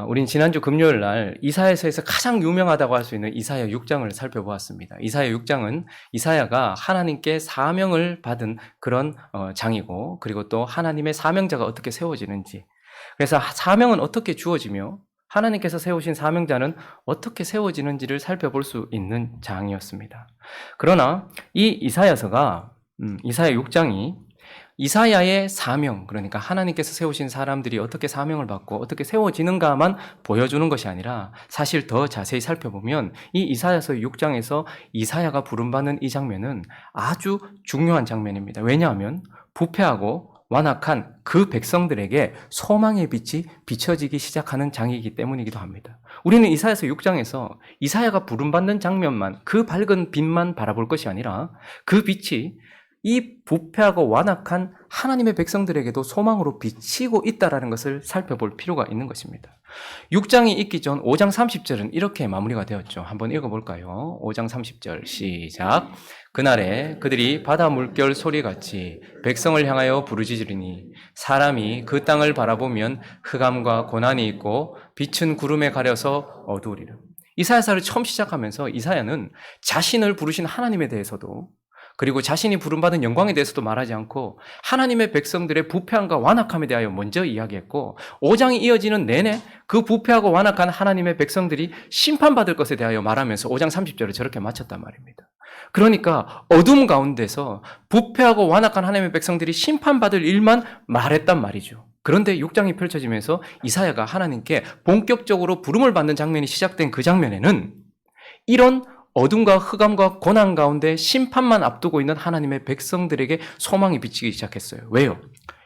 우린 지난주 금요일 날 이사야서에서 가장 유명하다고 할 수 있는 이사야 6장을 살펴보았습니다. 이사야 6장은 이사야가 하나님께 사명을 받은 그런 장이고, 그리고 또 하나님의 사명자가 어떻게 세워지는지, 그래서 사명은 어떻게 주어지며 하나님께서 세우신 사명자는 어떻게 세워지는지를 살펴볼 수 있는 장이었습니다. 그러나 이 이사야서가 이사야 6장이 이사야의 사명, 그러니까 하나님께서 세우신 사람들이 어떻게 사명을 받고 어떻게 세워지는가만 보여주는 것이 아니라, 사실 더 자세히 살펴보면 이 이사야서 6장에서 이사야가 부름받는 이 장면은 아주 중요한 장면입니다. 왜냐하면 부패하고 완악한 그 백성들에게 소망의 빛이 비춰지기 시작하는 장이기 때문이기도 합니다. 우리는 이사야서 6장에서 이사야가 부름받는 장면만, 그 밝은 빛만 바라볼 것이 아니라 그 빛이 이 부패하고 완악한 하나님의 백성들에게도 소망으로 비치고 있다는 것을 살펴볼 필요가 있는 것입니다. 6장이 있기 전 5장 30절은 이렇게 마무리가 되었죠. 한번 읽어볼까요? 5장 30절 시작. 그날에 그들이 바다 물결 소리같이 백성을 향하여 부르짖으리니 사람이 그 땅을 바라보면 흑암과 고난이 있고 빛은 구름에 가려서 어두우리라. 이사야서를 처음 시작하면서 이사야는 자신을 부르신 하나님에 대해서도, 그리고 자신이 부름받은 영광에 대해서도 말하지 않고 하나님의 백성들의 부패함과 완악함에 대하여 먼저 이야기했고, 5장이 이어지는 내내 그 부패하고 완악한 하나님의 백성들이 심판받을 것에 대하여 말하면서 5장 30절을 저렇게 마쳤단 말입니다. 그러니까 어둠 가운데서 부패하고 완악한 하나님의 백성들이 심판받을 일만 말했단 말이죠. 그런데 6장이 펼쳐지면서 이사야가 하나님께 본격적으로 부름을 받는 장면이 시작된 그 장면에는 이런 어둠과 흑암과 고난 가운데 심판만 앞두고 있는 하나님의 백성들에게 소망이 비치기 시작했어요. 왜요?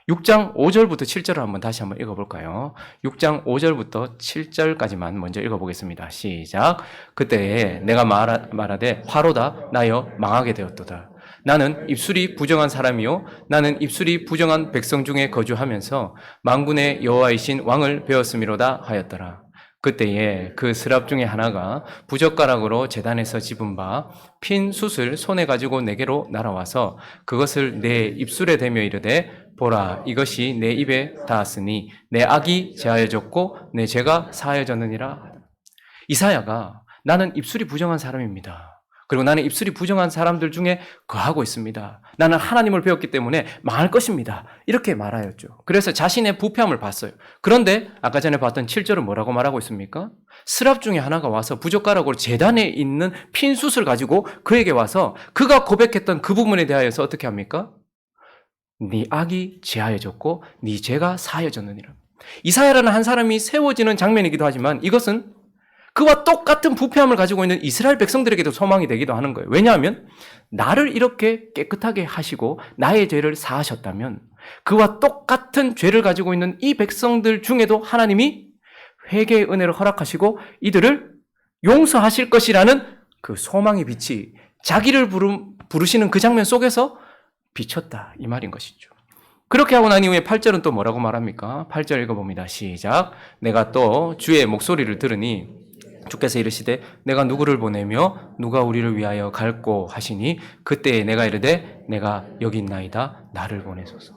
6장 5절부터 7절을 한번 다시 한번 읽어볼까요? 6장 5절부터 7절까지만 먼저 읽어보겠습니다. 시작. 그때에 내가 말하되 화로다 나여 망하게 되었도다. 나는 입술이 부정한 사람이요 나는 입술이 부정한 백성 중에 거주하면서 만군의 여호와이신 왕을 배웠음이로다 하였더라. 그때에 그 스랍 중에 하나가 부젓가락으로 제단에서 집은 바 핀 숯을 손에 가지고 내게로 날아와서 그것을 내 입술에 대며 이르되 보라 이것이 내 입에 닿았으니 내 악이 제하여졌고 내 죄가 사하여졌느니라. 이사야가 나는 입술이 부정한 사람입니다. 그리고 나는 입술이 부정한 사람들 중에 거하고 있습니다. 나는 하나님을 배웠기 때문에 망할 것입니다. 이렇게 말하였죠. 그래서 자신의 부패함을 봤어요. 그런데 아까 전에 봤던 7절은 뭐라고 말하고 있습니까? 스랍 중에 하나가 와서 부젓가락으로 제단에 있는 핀 숯을 가지고 그에게 와서 그가 고백했던 그 부분에 대하여서 어떻게 합니까? 네 악이 제하여졌고 네 죄가 사하여졌느니라. 이사야라는 한 사람이 세워지는 장면이기도 하지만 이것은 그와 똑같은 부패함을 가지고 있는 이스라엘 백성들에게도 소망이 되기도 하는 거예요. 왜냐하면 나를 이렇게 깨끗하게 하시고 나의 죄를 사하셨다면 그와 똑같은 죄를 가지고 있는 이 백성들 중에도 하나님이 회개의 은혜를 허락하시고 이들을 용서하실 것이라는 그 소망의 빛이 자기를 부르시는 그 장면 속에서 비쳤다, 이 말인 것이죠. 그렇게 하고 난 이후에 8절은 또 뭐라고 말합니까? 8절 읽어봅니다. 시작. 내가 또 주의 목소리를 들으니 주께서 이르시되 내가 누구를 보내며 누가 우리를 위하여 갈꼬 하시니 그때에 내가 이르되 내가 여기 있나이다 나를 보내소서.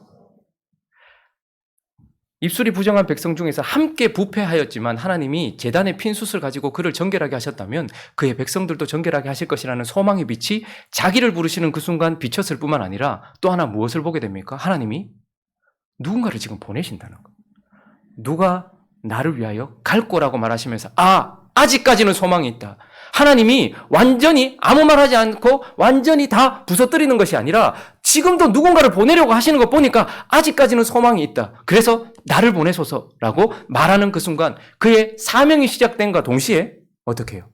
입술이 부정한 백성 중에서 함께 부패하였지만 하나님이 제단의 핀 숯을 가지고 그를 정결하게 하셨다면 그의 백성들도 정결하게 하실 것이라는 소망의 빛이 자기를 부르시는 그 순간 비쳤을 뿐만 아니라 또 하나 무엇을 보게 됩니까? 하나님이 누군가를 지금 보내신다는 것. 누가 나를 위하여 갈꼬라고 말하시면서 아직까지는 소망이 있다. 하나님이 완전히 아무 말 하지 않고 완전히 다 부서뜨리는 것이 아니라 지금도 누군가를 보내려고 하시는 것 보니까 아직까지는 소망이 있다. 그래서 나를 보내소서라고 말하는 그 순간 그의 사명이 시작된과 동시에 어떻게 해요?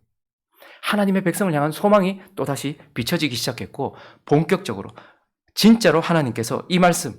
하나님의 백성을 향한 소망이 또다시 비춰지기 시작했고 본격적으로 진짜로 하나님께서 이 말씀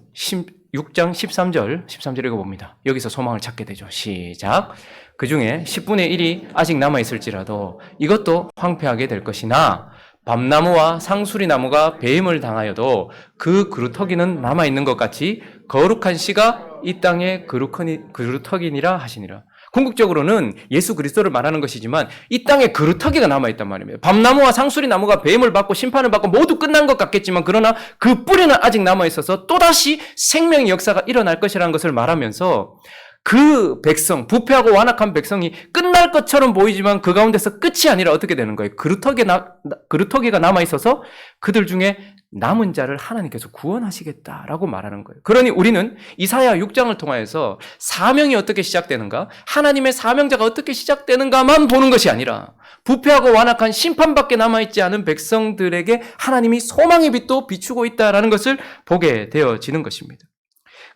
6장 13절 읽어봅니다. 여기서 소망을 찾게 되죠. 시작. 그 중에 10분의 1이 아직 남아있을지라도 이것도 황폐하게 될 것이나 밤나무와 상수리나무가 배임을 당하여도 그 그루터기는 남아있는 것 같이 거룩한 씨가 이 땅에 그루터기니라 하시니라. 궁극적으로는 예수 그리스도를 말하는 것이지만 이 땅에 그루터기가 남아있단 말입니다. 밤나무와 상수리나무가 배임을 받고 심판을 받고 모두 끝난 것 같겠지만 그러나 그 뿌리는 아직 남아있어서 또다시 생명의 역사가 일어날 것이라는 것을 말하면서 그 백성, 부패하고 완악한 백성이 끝날 것처럼 보이지만 그 가운데서 끝이 아니라 어떻게 되는 거예요? 그루터기가 남아있어서 그들 중에 남은 자를 하나님께서 구원하시겠다라고 말하는 거예요. 그러니 우리는 이사야 6장을 통하여서 사명이 어떻게 시작되는가, 하나님의 사명자가 어떻게 시작되는가만 보는 것이 아니라 부패하고 완악한 심판밖에 남아있지 않은 백성들에게 하나님이 소망의 빛도 비추고 있다는 것을 보게 되어지는 것입니다.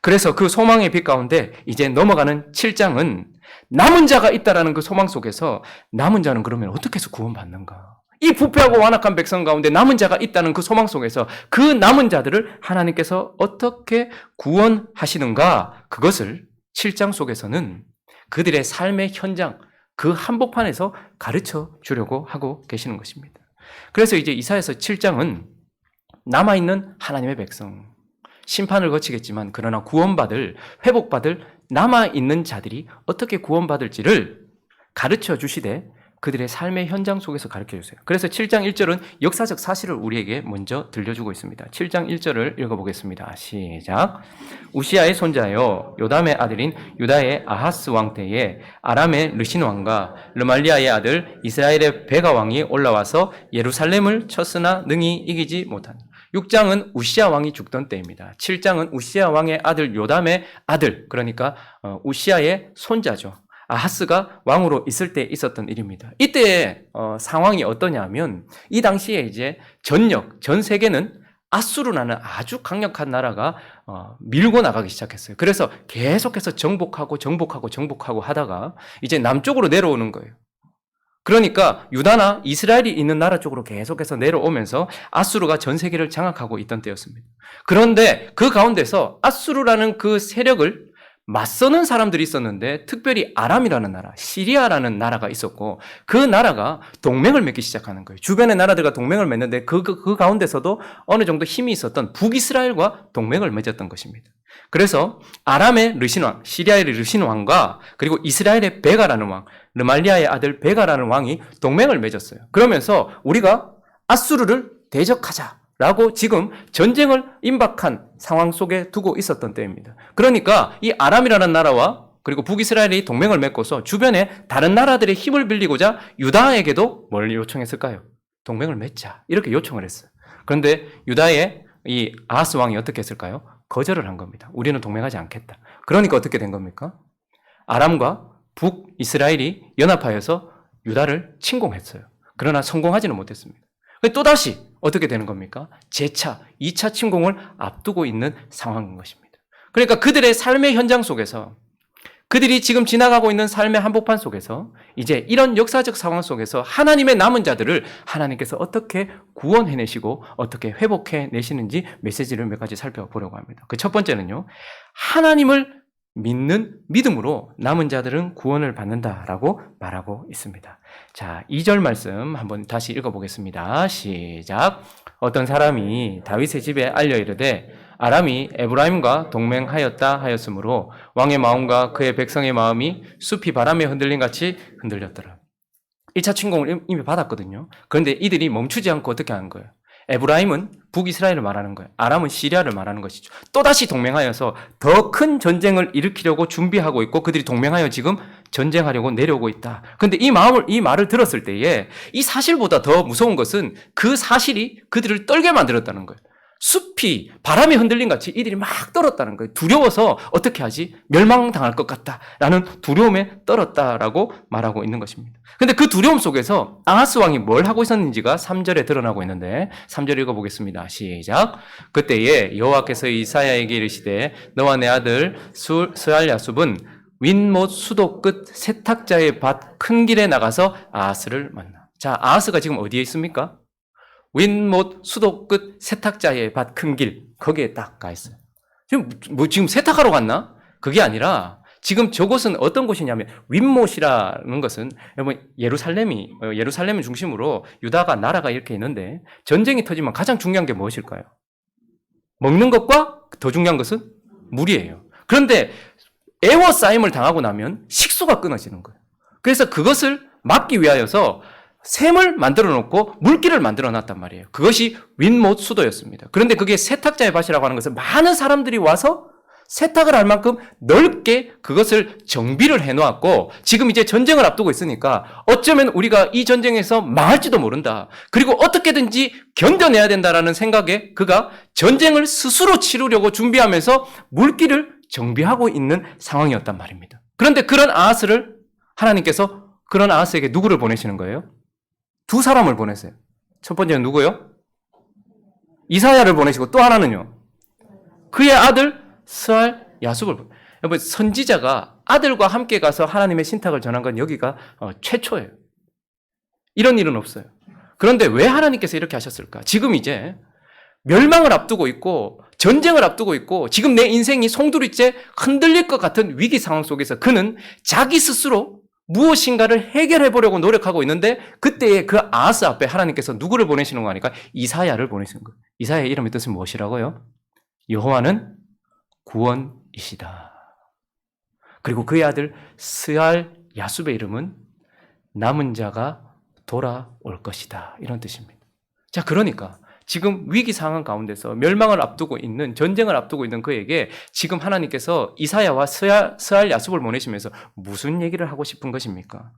그래서 그 소망의 빛 가운데 이제 넘어가는 7장은 남은 자가 있다라는 그 소망 속에서 남은 자는 그러면 어떻게 해서 구원받는가? 이 부패하고 완악한 백성 가운데 남은 자가 있다는 그 소망 속에서 그 남은 자들을 하나님께서 어떻게 구원하시는가? 그것을 7장 속에서는 그들의 삶의 현장, 그 한복판에서 가르쳐 주려고 하고 계시는 것입니다. 그래서 이제 이사야서 7장은 남아있는 하나님의 백성, 심판을 거치겠지만 그러나 구원받을, 회복받을 남아있는 자들이 어떻게 구원받을지를 가르쳐 주시되 그들의 삶의 현장 속에서 가르쳐 주세요. 그래서 7장 1절은 역사적 사실을 우리에게 먼저 들려주고 있습니다. 7장 1절을 읽어보겠습니다. 시작. 우시아의 손자요 요담의 아들인 유다의 아하스 왕 때에 아람의 르신 왕과 르말리아의 아들 이스라엘의 베가 왕이 올라와서 예루살렘을 쳤으나 능히 이기지 못한. 6장은 우시아 왕이 죽던 때입니다. 7장은 우시아 왕의 아들 요담의 아들, 그러니까 우시아의 손자죠. 아하스가 왕으로 있을 때 있었던 일입니다. 이때 상황이 어떠냐면 이 당시에 이제 전 세계는 아수르라는 아주 강력한 나라가 밀고 나가기 시작했어요. 그래서 계속해서 정복하고 하다가 이제 남쪽으로 내려오는 거예요. 그러니까 유다나 이스라엘이 있는 나라 쪽으로 계속해서 내려오면서 아수르가 전 세계를 장악하고 있던 때였습니다. 그런데 그 가운데서 아수르라는 그 세력을 맞서는 사람들이 있었는데 특별히 아람이라는 나라, 시리아라는 나라가 있었고 그 나라가 동맹을 맺기 시작하는 거예요. 주변의 나라들과 동맹을 맺는데 그 가운데서도 어느 정도 힘이 있었던 북이스라엘과 동맹을 맺었던 것입니다. 그래서 아람의 르신왕, 시리아의 르신왕과 그리고 이스라엘의 베가라는 왕, 르말리아의 아들 베가라는 왕이 동맹을 맺었어요. 그러면서 우리가 아수르를 대적하자라고 지금 전쟁을 임박한 상황 속에 두고 있었던 때입니다. 그러니까 이 아람이라는 나라와 그리고 북이스라엘이 동맹을 맺고서 주변에 다른 나라들의 힘을 빌리고자 유다에게도 뭘 요청했을까요? 동맹을 맺자 이렇게 요청을 했어요. 그런데 유다의 이 아하스 왕이 어떻게 했을까요? 거절을 한 겁니다. 우리는 동맹하지 않겠다. 그러니까 어떻게 된 겁니까? 아람과 북이스라엘이 연합하여서 유다를 침공했어요. 그러나 성공하지는 못했습니다. 또다시 어떻게 되는 겁니까? 재차, 2차 침공을 앞두고 있는 상황인 것입니다. 그러니까 그들의 삶의 현장 속에서 그들이 지금 지나가고 있는 삶의 한복판 속에서 이제 이런 역사적 상황 속에서 하나님의 남은 자들을 하나님께서 어떻게 구원해내시고 어떻게 회복해내시는지 메시지를 몇 가지 살펴보려고 합니다. 그 첫 번째는요, 하나님을 믿는 믿음으로 남은 자들은 구원을 받는다라고 말하고 있습니다. 자, 2절 말씀 한번 다시 읽어보겠습니다. 시작. 어떤 사람이 다윗의 집에 알려 이르되 아람이 에브라임과 동맹하였다 하였으므로 왕의 마음과 그의 백성의 마음이 숲이 바람에 흔들림 같이 흔들렸더라. 1차 침공을 이미 받았거든요. 그런데 이들이 멈추지 않고 어떻게 하는 거예요? 에브라임은 북이스라엘을 말하는 거예요. 아람은 시리아를 말하는 것이죠. 또다시 동맹하여서 더 큰 전쟁을 일으키려고 준비하고 있고 그들이 동맹하여 지금 전쟁하려고 내려오고 있다. 그런데 이 말을 들었을 때에 이 사실보다 더 무서운 것은 그 사실이 그들을 떨게 만들었다는 거예요. 숲이 바람에 흔들린 같이 이들이 막 떨었다는 거예요. 두려워서 어떻게 하지? 멸망당할 것 같다라는 두려움에 떨었다라고 말하고 있는 것입니다. 근데 그 두려움 속에서 아하스 왕이 뭘 하고 있었는지가 3절에 드러나고 있는데 3절 읽어보겠습니다. 시작. 그때에 여호와께서 이사야에게 이르시되 너와 내 아들 스알야숲은 윗못 수도 끝 세탁자의 밭 큰 길에 나가서 아하스를 만나. 자, 아하스가 지금 어디에 있습니까? 윗못 수도 끝 세탁자의 밭 큰 길, 거기에 딱 가 있어요. 지금 세탁하러 갔나? 그게 아니라 지금 저곳은 어떤 곳이냐면 윗못이라는 것은 여러분 예루살렘을 중심으로 유다가 나라가 이렇게 있는데 전쟁이 터지면 가장 중요한 게 무엇일까요? 먹는 것과 더 중요한 것은 물이에요. 그런데 애워싸임을 당하고 나면 식수가 끊어지는 거예요. 그래서 그것을 막기 위하여서 샘을 만들어 놓고 물길을 만들어 놨단 말이에요. 그것이 윗못 수도였습니다. 그런데 그게 세탁자의 밭이라고 하는 것은 많은 사람들이 와서 세탁을 할 만큼 넓게 그것을 정비를 해놓았고 지금 이제 전쟁을 앞두고 있으니까 어쩌면 우리가 이 전쟁에서 망할지도 모른다. 그리고 어떻게든지 견뎌내야 된다라는 생각에 그가 전쟁을 스스로 치르려고 준비하면서 물길을 정비하고 있는 상황이었단 말입니다. 그런데 그런 아하스를 하나님께서 그런 아하스에게 누구를 보내시는 거예요? 두 사람을 보내세요. 첫 번째는 누구요? 이사야를 보내시고 또 하나는요. 그의 아들 스알 야숲을 보내요. 여러분 선지자가 아들과 함께 가서 하나님의 신탁을 전한 건 여기가 최초예요. 이런 일은 없어요. 그런데 왜 하나님께서 이렇게 하셨을까? 지금 이제 멸망을 앞두고 있고 전쟁을 앞두고 있고 지금 내 인생이 송두리째 흔들릴 것 같은 위기 상황 속에서 그는 자기 스스로 무엇인가를 해결해 보려고 노력하고 있는데 그때에 그 아하스 앞에 하나님께서 누구를 보내시는 거 아니까 이사야를 보내시는 거예요. 이사야의 이름의 뜻은 무엇이라고요? 여호와는 구원이시다. 그리고 그의 아들 스알 야숲의 이름은 남은 자가 돌아올 것이다. 이런 뜻입니다. 자, 그러니까 지금 위기 상황 가운데서 멸망을 앞두고 있는 전쟁을 앞두고 있는 그에게 지금 하나님께서 이사야와 스알 야숲을 보내시면서 무슨 얘기를 하고 싶은 것입니까?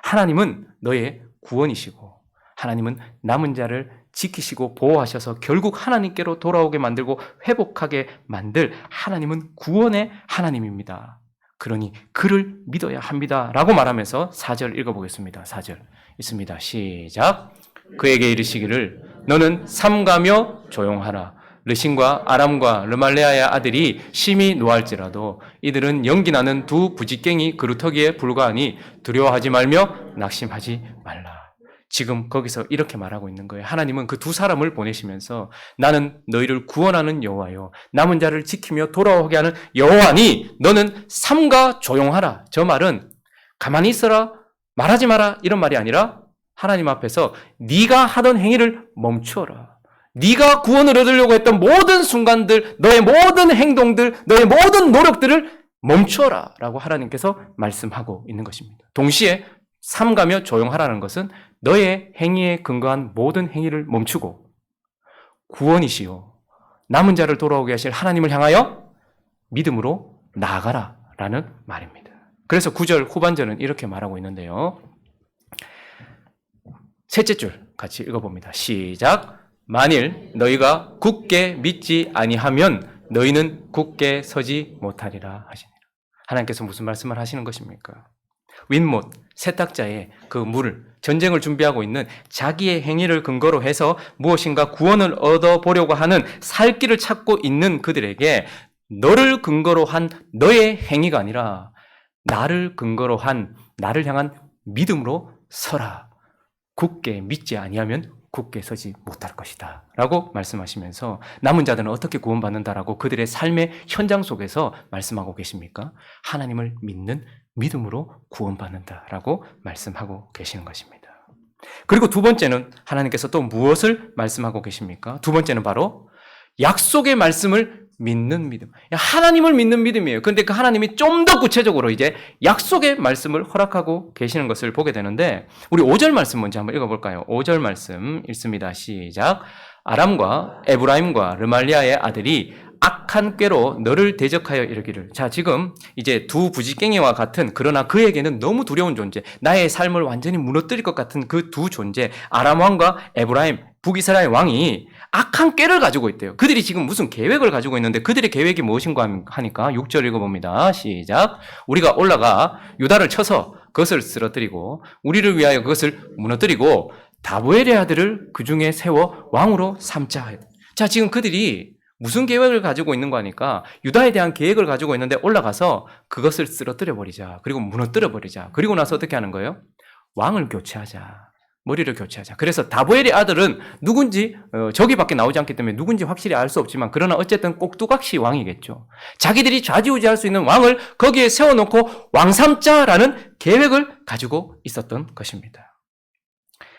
하나님은 너의 구원이시고 하나님은 남은 자를 지키시고 보호하셔서 결국 하나님께로 돌아오게 만들고 회복하게 만들 하나님은 구원의 하나님입니다. 그러니 그를 믿어야 합니다. 라고 말하면서 4절 읽어보겠습니다. 4절 있습니다. 시작. 그에게 이르시기를 너는 삼가며 조용하라. 르신과 아람과 르말레아의 아들이 심히 노할지라도 이들은 연기나는 두 부지깽이 그루터기에 불과하니 두려워하지 말며 낙심하지 말라. 지금 거기서 이렇게 말하고 있는 거예요. 하나님은 그 두 사람을 보내시면서 나는 너희를 구원하는 여호와요. 남은 자를 지키며 돌아오게 하는 여호와니 너는 삼가 조용하라. 저 말은 가만히 있어라, 말하지 마라 이런 말이 아니라 하나님 앞에서 네가 하던 행위를 멈추어라. 네가 구원을 얻으려고 했던 모든 순간들, 너의 모든 행동들, 너의 모든 노력들을 멈추어라 라고 하나님께서 말씀하고 있는 것입니다. 동시에 삼가며 조용하라는 것은 너의 행위에 근거한 모든 행위를 멈추고 구원이시요 남은 자를 돌아오게 하실 하나님을 향하여 믿음으로 나아가라 라는 말입니다. 그래서 9절 후반절은 이렇게 말하고 있는데요. 셋째 줄 같이 읽어봅니다. 시작. 만일 너희가 굳게 믿지 아니하면 너희는 굳게 서지 못하리라 하시니라. 하나님께서 무슨 말씀을 하시는 것입니까? 윗못, 세탁자의 그 물을 전쟁을 준비하고 있는 자기의 행위를 근거로 해서 무엇인가 구원을 얻어보려고 하는 살 길을 찾고 있는 그들에게 너를 근거로 한 너의 행위가 아니라 나를 근거로 한 나를 향한 믿음으로 서라. 굳게 믿지 아니하면 굳게 서지 못할 것이다 라고 말씀하시면서 남은 자들은 어떻게 구원받는다라고 그들의 삶의 현장 속에서 말씀하고 계십니까? 하나님을 믿는 믿음으로 구원받는다라고 말씀하고 계시는 것입니다. 그리고 두 번째는 하나님께서 또 무엇을 말씀하고 계십니까? 두 번째는 바로 약속의 말씀을 믿는 믿음. 하나님을 믿는 믿음이에요. 그런데 그 하나님이 좀 더 구체적으로 이제 약속의 말씀을 허락하고 계시는 것을 보게 되는데 우리 5절 말씀 먼저 한번 읽어볼까요? 5절 말씀 읽습니다. 시작. 아람과 에브라임과 르말리아의 아들이 악한 꾀로 너를 대적하여 이르기를. 자, 지금 이제 두 부지깽이와 같은 그러나 그에게는 너무 두려운 존재, 나의 삶을 완전히 무너뜨릴 것 같은 그 두 존재, 아람 왕과 에브라임, 북이스라엘 왕이 악한 꾀를 가지고 있대요. 그들이 지금 무슨 계획을 가지고 있는데 그들의 계획이 무엇인가 하니까 6절 읽어봅니다. 시작. 우리가 올라가 유다를 쳐서 그것을 쓰러뜨리고 우리를 위하여 그것을 무너뜨리고 다보엘의 아들을 그 중에 세워 왕으로 삼자. 자, 지금 그들이 무슨 계획을 가지고 있는 거 하니까 유다에 대한 계획을 가지고 있는데 올라가서 그것을 쓰러뜨려 버리자. 그리고 무너뜨려 버리자. 그리고 나서 어떻게 하는 거예요? 왕을 교체하자. 머리를 교체하자. 그래서 다보엘의 아들은 누군지 저기밖에 나오지 않기 때문에 누군지 확실히 알 수 없지만 그러나 어쨌든 꼭두각시 왕이겠죠. 자기들이 좌지우지할 수 있는 왕을 거기에 세워놓고 왕삼자라는 계획을 가지고 있었던 것입니다.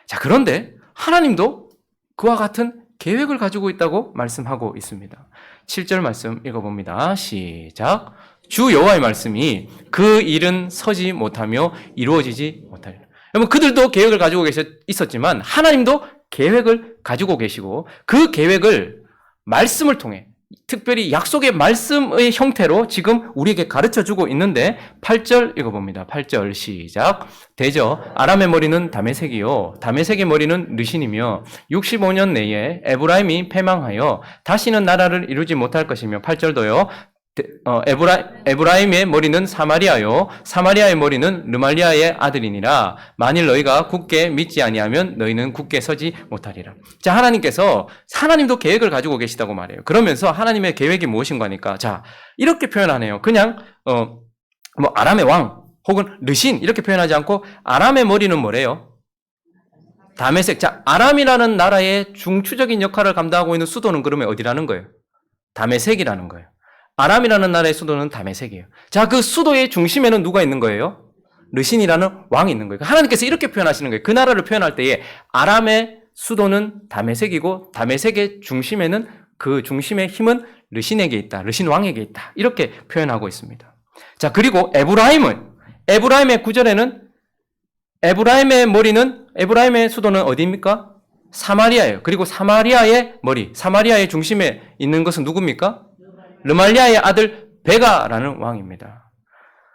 자, 그런데 하나님도 그와 같은 계획을 가지고 있다고 말씀하고 있습니다. 7절 말씀 읽어봅니다. 시작. 주 여호와의 말씀이 그 일은 서지 못하며 이루어지지 못하리라. 여러분, 그들도 계획을 가지고 있었지만 하나님도 계획을 가지고 계시고 그 계획을 말씀을 통해 특별히 약속의 말씀의 형태로 지금 우리에게 가르쳐주고 있는데 8절 읽어봅니다. 8절 시작. 대저 아람의 머리는 다메섹이요 다메섹의 머리는 르신이며 65년 내에 에브라임이 패망하여 다시는 나라를 이루지 못할 것이며 8절도요. 에브라임의 머리는 사마리아요 사마리아의 머리는 르말리아의 아들이니라. 만일 너희가 굳게 믿지 아니하면 너희는 굳게 서지 못하리라. 자, 하나님도 계획을 가지고 계시다고 말해요. 그러면서 하나님의 계획이 무엇인가 하니까 자, 이렇게 표현하네요. 그냥 아람의 왕 혹은 르신 이렇게 표현하지 않고 아람의 머리는 뭐래요? 다메섹. 자, 아람이라는 나라의 중추적인 역할을 감당하고 있는 수도는 그러면 어디라는 거예요? 다메섹이라는 거예요. 아람이라는 나라의 수도는 다메섹이에요. 자, 그 수도의 중심에는 누가 있는 거예요? 르신이라는 왕이 있는 거예요. 하나님께서 이렇게 표현하시는 거예요. 그 나라를 표현할 때에 아람의 수도는 다메섹이고 다메섹의 중심에는 그 중심의 힘은 르신에게 있다. 르신 왕에게 있다. 이렇게 표현하고 있습니다. 자, 그리고 에브라임의 9절에는 에브라임의 수도는 어디입니까? 사마리아예요. 그리고 사마리아의 사마리아의 중심에 있는 것은 누굽니까? 르말리아의 아들 베가라는 왕입니다.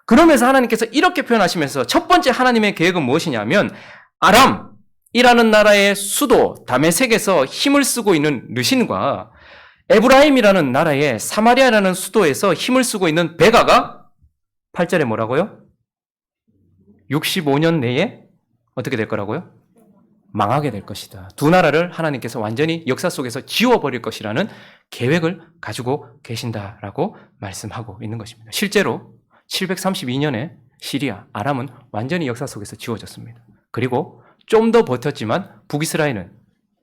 그러면서 하나님께서 이렇게 표현하시면서 첫 번째 하나님의 계획은 무엇이냐면 아람이라는 나라의 수도 다메섹에서 힘을 쓰고 있는 르신과 에브라임이라는 나라의 사마리아라는 수도에서 힘을 쓰고 있는 베가가 8절에 뭐라고요? 65년 내에 어떻게 될 거라고요? 망하게 될 것이다. 두 나라를 하나님께서 완전히 역사 속에서 지워버릴 것이라는 계획을 가지고 계신다라고 말씀하고 있는 것입니다. 실제로 732년에 시리아, 아람은 완전히 역사 속에서 지워졌습니다. 그리고 좀 더 버텼지만 북이스라엘은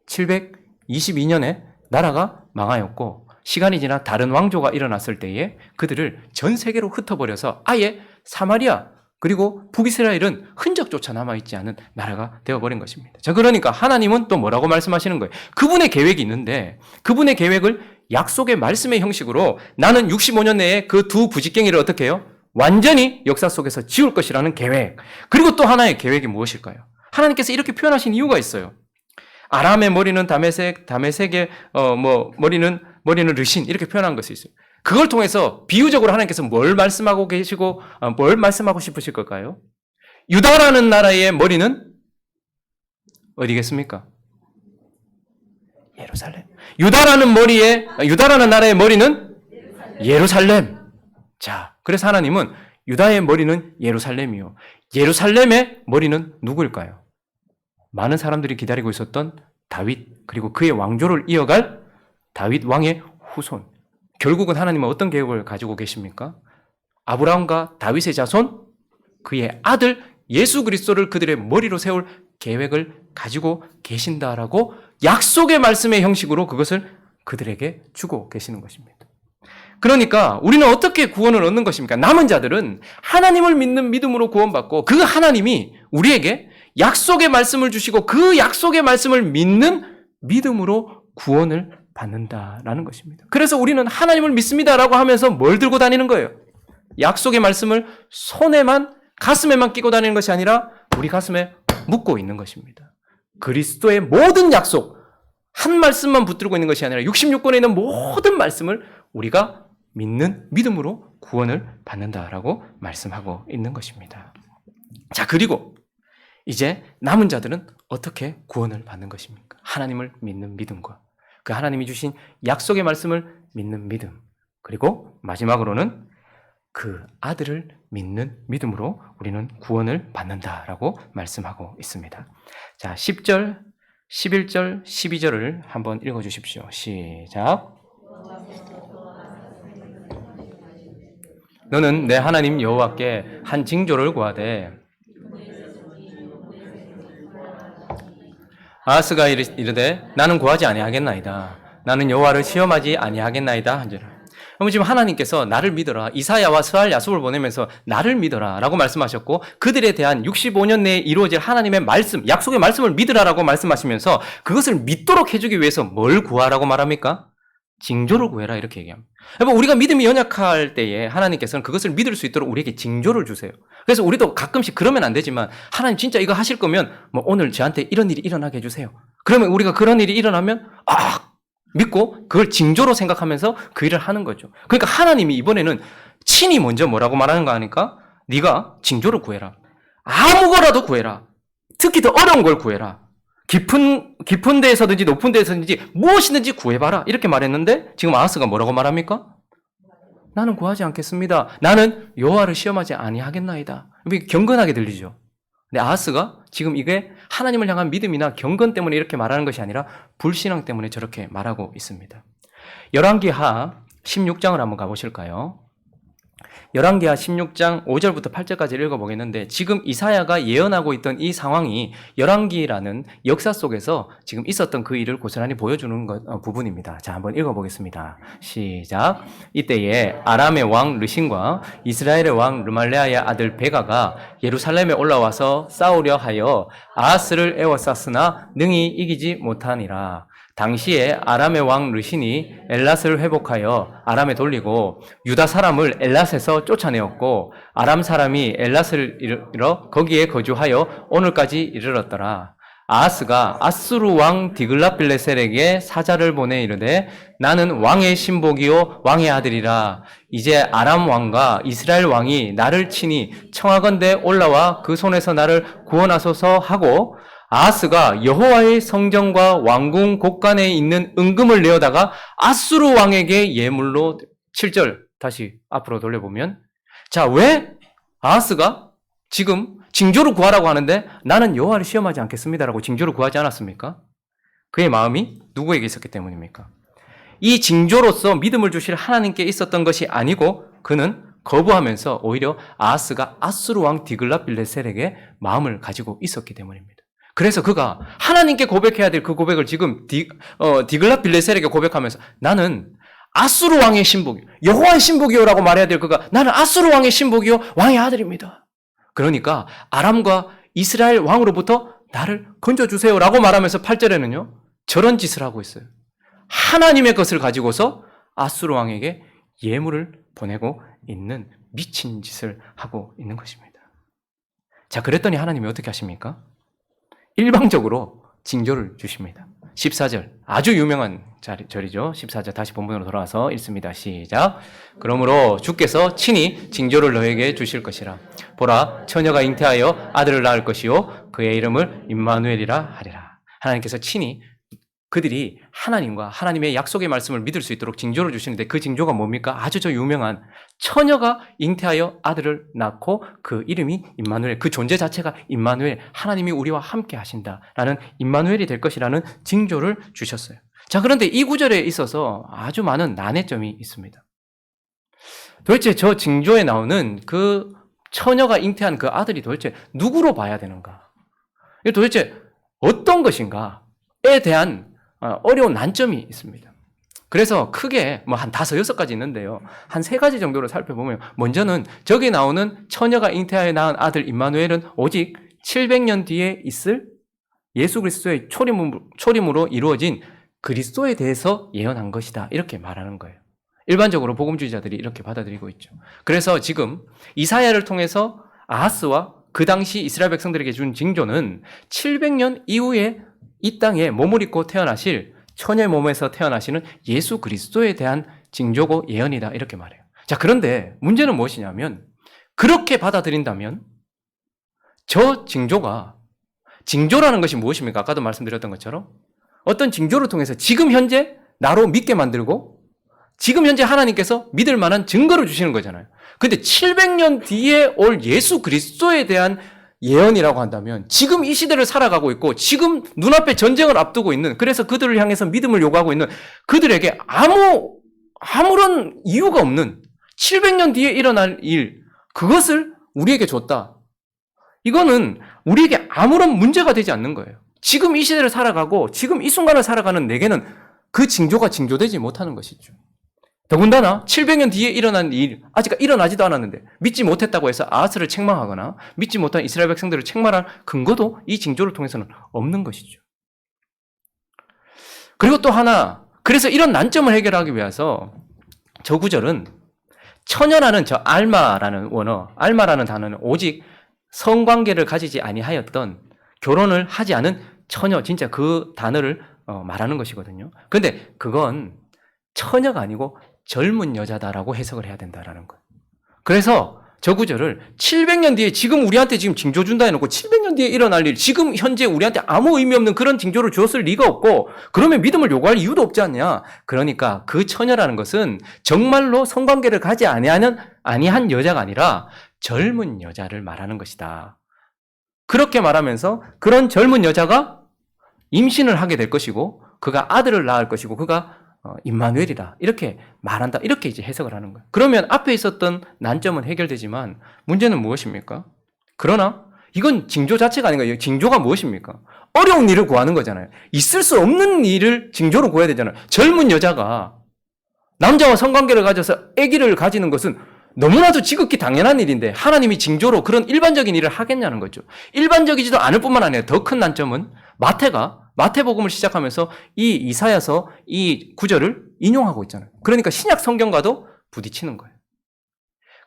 722년에 나라가 망하였고 시간이 지나 다른 왕조가 일어났을 때에 그들을 전 세계로 흩어버려서 아예 사마리아 그리고 북이스라엘은 흔적조차 남아있지 않은 나라가 되어버린 것입니다. 자, 그러니까 하나님은 또 뭐라고 말씀하시는 거예요? 그분의 계획이 있는데 그분의 계획을 약속의 말씀의 형식으로 나는 65년 내에 그 두 부직갱이를 어떻게 해요? 완전히 역사 속에서 지울 것이라는 계획. 그리고 또 하나의 계획이 무엇일까요? 하나님께서 이렇게 표현하신 이유가 있어요. 아람의 머리는 다메섹의 머리는 르신 이렇게 표현한 것이 있어요. 그걸 통해서 비유적으로 하나님께서 뭘 말씀하고 계시고 뭘 말씀하고 싶으실 걸까요? 유다라는 나라의 머리는 어디겠습니까? 예루살렘. 유다라는 나라의 머리는 예루살렘. 자, 그래서 하나님은 유다의 머리는 예루살렘이요. 예루살렘의 머리는 누구일까요? 많은 사람들이 기다리고 있었던 다윗 그리고 그의 왕조를 이어갈 다윗 왕의 후손. 결국은 하나님은 어떤 계획을 가지고 계십니까? 아브라함과 다윗의 자손, 그의 아들 예수 그리스도를 그들의 머리로 세울 계획을 가지고 계신다라고 약속의 말씀의 형식으로 그것을 그들에게 주고 계시는 것입니다. 그러니까 우리는 어떻게 구원을 얻는 것입니까? 남은 자들은 하나님을 믿는 믿음으로 구원받고 그 하나님이 우리에게 약속의 말씀을 주시고 그 약속의 말씀을 믿는 믿음으로 구원을 받는다라는 것입니다. 그래서 우리는 하나님을 믿습니다라고 하면서 뭘 들고 다니는 거예요? 약속의 말씀을 가슴에만 끼고 다니는 것이 아니라 우리 가슴에 묻고 있는 것입니다. 그리스도의 모든 약속, 한 말씀만 붙들고 있는 것이 아니라 66권에 있는 모든 말씀을 우리가 믿는 믿음으로 구원을 받는다라고 말씀하고 있는 것입니다. 자, 그리고 이제 남은 자들은 어떻게 구원을 받는 것입니까? 하나님을 믿는 믿음과 그 하나님이 주신 약속의 말씀을 믿는 믿음, 그리고 마지막으로는 그 아들을 믿는 믿음으로 우리는 구원을 받는다라고 말씀하고 있습니다. 자, 10절, 11절, 12절을 한번 읽어주십시오. 시작. 너는 내 하나님 여호와께 한 징조를 구하되 아하스가 이르되 나는 구하지 아니하겠나이다. 나는 여호와를 시험하지 아니하겠나이다 한지라. 그럼 지금 하나님께서 나를 믿어라. 이사야와 스알 야숲을 보내면서 나를 믿어라 라고 말씀하셨고 그들에 대한 65년 내에 이루어질 하나님의 말씀, 약속의 말씀을 믿으라라고 말씀하시면서 그것을 믿도록 해주기 위해서 뭘 구하라고 말합니까? 징조를 구해라 이렇게 얘기합니다. 여러분, 우리가 믿음이 연약할 때에 하나님께서는 그것을 믿을 수 있도록 우리에게 징조를 주세요. 그래서 우리도 가끔씩 그러면 안 되지만 하나님 진짜 이거 하실 거면 오늘 저한테 이런 일이 일어나게 해주세요. 그러면 우리가 그런 일이 일어나면 믿고 그걸 징조로 생각하면서 그 일을 하는 거죠. 그러니까 하나님이 이번에는 친히 먼저 뭐라고 말하는 거 아니까? 네가 징조를 구해라. 아무거라도 구해라. 특히 더 어려운 걸 구해라. 깊은 데에서든지 높은 데에서든지 무엇이든지 구해봐라. 이렇게 말했는데 지금 아하스가 뭐라고 말합니까? 나는 구하지 않겠습니다. 나는 여호와를 시험하지 아니하겠나이다. 이게 경건하게 들리죠. 근데 아하스가 지금 이게 하나님을 향한 믿음이나 경건 때문에 이렇게 말하는 것이 아니라 불신앙 때문에 저렇게 말하고 있습니다. 열왕기하 16장을 한번 가보실까요? 열왕기하 16장 5절부터 8절까지 읽어보겠는데 지금 이사야가 예언하고 있던 이 상황이 열왕기라는 역사 속에서 지금 있었던 그 일을 고스란히 보여주는 부분입니다. 자, 한번 읽어보겠습니다. 시작. 이때에 아람의 왕 르신과 이스라엘의 왕 르말레아의 아들 베가가 예루살렘에 올라와서 싸우려 하여 아하스를 에워쌌으나 능히 이기지 못하니라. 당시에 아람의 왕 르신이 엘랏을 회복하여 아람에 돌리고 유다 사람을 엘랏에서 쫓아내었고 아람 사람이 엘랏을 이르러 거기에 거주하여 오늘까지 이르렀더라. 아하스가 아수르 왕 디글랏빌레셀에게 사자를 보내 이르되 나는 왕의 신복이요 왕의 아들이라. 이제 아람 왕과 이스라엘 왕이 나를 치니 청하건대 올라와 그 손에서 나를 구원하소서 하고 아하스가 여호와의 성전과 왕궁 곳간에 있는 은금을 내어다가 아수르 왕에게 예물로 7절 다시 앞으로 돌려보면 자, 왜 아하스가 지금 징조를 구하라고 하는데 나는 여호와를 시험하지 않겠습니다라고 징조를 구하지 않았습니까? 그의 마음이 누구에게 있었기 때문입니까? 이 징조로서 믿음을 주실 하나님께 있었던 것이 아니고 그는 거부하면서 오히려 아하스가 아수르 왕 디글랏빌레셀에게 마음을 가지고 있었기 때문입니다. 그래서 그가 하나님께 고백해야 될 그 고백을 지금 디글랏빌레셀에게 고백하면서 나는 아수르 왕의 신복이요 여호와의 신복이요라고 말해야 될 그가 나는 아수르 왕의 신복이요 왕의 아들입니다. 그러니까 아람과 이스라엘 왕으로부터 나를 건져주세요라고 말하면서 8절에는요 저런 짓을 하고 있어요. 하나님의 것을 가지고서 아수르 왕에게 예물을 보내고 있는 미친 짓을 하고 있는 것입니다. 자, 그랬더니 하나님이 어떻게 하십니까? 일방적으로 징조를 주십니다. 14절 아주 유명한 절이죠. 14절 다시 본문으로 돌아와서 읽습니다. 시작. 그러므로 주께서 친히 징조를 너에게 주실 것이라. 보라 처녀가 잉태하여 아들을 낳을 것이요 그의 이름을 임마누엘이라 하리라. 하나님께서 친히 그들이 하나님과 하나님의 약속의 말씀을 믿을 수 있도록 징조를 주시는데 그 징조가 뭡니까? 아주 저 유명한 처녀가 잉태하여 아들을 낳고 그 이름이 임마누엘, 그 존재 자체가 임마누엘, 하나님이 우리와 함께 하신다라는 임마누엘이 될 것이라는 징조를 주셨어요. 자, 그런데 이 구절에 있어서 아주 많은 난해점이 있습니다. 도대체 저 징조에 나오는 그 처녀가 잉태한 그 아들이 도대체 누구로 봐야 되는가? 도대체 어떤 것인가에 대한 어려운 난점이 있습니다. 그래서 크게 한 5, 6가지 있는데요. 한 3가지 정도로 살펴보면 먼저는 저기 나오는 처녀가 잉태하여 낳은 아들 임마누엘은 오직 700년 뒤에 있을 예수 그리스도의 초림으로 이루어진 그리스도에 대해서 예언한 것이다. 이렇게 말하는 거예요. 일반적으로 복음주의자들이 이렇게 받아들이고 있죠. 그래서 지금 이사야를 통해서 아하스와 그 당시 이스라엘 백성들에게 준 징조는 700년 이후에 이 땅에 몸을 입고 태어나실 처녀의 몸에서 태어나시는 예수 그리스도에 대한 징조고 예언이다 이렇게 말해요. 자, 그런데 문제는 무엇이냐면 그렇게 받아들인다면 저 징조라는 것이 무엇입니까? 아까도 말씀드렸던 것처럼 어떤 징조를 통해서 지금 현재 나로 믿게 만들고 지금 현재 하나님께서 믿을 만한 증거를 주시는 거잖아요. 근데 700년 뒤에 올 예수 그리스도에 대한 예언이라고 한다면 지금 이 시대를 살아가고 있고 지금 눈앞에 전쟁을 앞두고 있는 그래서 그들을 향해서 믿음을 요구하고 있는 그들에게 아무런 이유가 없는 700년 뒤에 일어날 일 그것을 우리에게 줬다. 이거는 우리에게 아무런 문제가 되지 않는 거예요. 지금 이 시대를 살아가고 지금 이 순간을 살아가는 내게는 그 징조가 징조되지 못하는 것이죠. 더군다나 700년 뒤에 일어난 일, 아직 일어나지도 않았는데 믿지 못했다고 해서 아하스를 책망하거나 믿지 못한 이스라엘 백성들을 책망할 근거도 이 징조를 통해서는 없는 것이죠. 그리고 또 하나, 그래서 이런 난점을 해결하기 위해서 저 구절은 처녀라는 저 알마라는 단어는 오직 성관계를 가지지 아니하였던 결혼을 하지 않은 처녀, 진짜 그 단어를 말하는 것이거든요. 근데 그건 처녀가 아니고 젊은 여자다라고 해석을 해야 된다라는 거예요. 그래서 저 구절을 700년 뒤에 지금 우리한테 지금 징조 준다 해놓고 700년 뒤에 일어날 일, 지금 현재 우리한테 아무 의미 없는 그런 징조를 주었을 리가 없고 그러면 믿음을 요구할 이유도 없지 않냐. 그러니까 그 처녀라는 것은 정말로 성관계를 가지 아니한 여자가 아니라 젊은 여자를 말하는 것이다. 그렇게 말하면서 그런 젊은 여자가 임신을 하게 될 것이고 그가 아들을 낳을 것이고 그가 임마누엘이다. 이렇게 말한다. 이렇게 이제 해석을 하는 거예요. 그러면 앞에 있었던 난점은 해결되지만 문제는 무엇입니까? 그러나 이건 징조 자체가 아닌 거예요. 징조가 무엇입니까? 어려운 일을 구하는 거잖아요. 있을 수 없는 일을 징조로 구해야 되잖아요. 젊은 여자가 남자와 성관계를 가져서 아기를 가지는 것은 너무나도 지극히 당연한 일인데 하나님이 징조로 그런 일반적인 일을 하겠냐는 거죠. 일반적이지도 않을 뿐만 아니라 더 큰 난점은 마태복음을 시작하면서 이 이사야서 이 구절을 인용하고 있잖아요. 그러니까 신약 성경과도 부딪히는 거예요.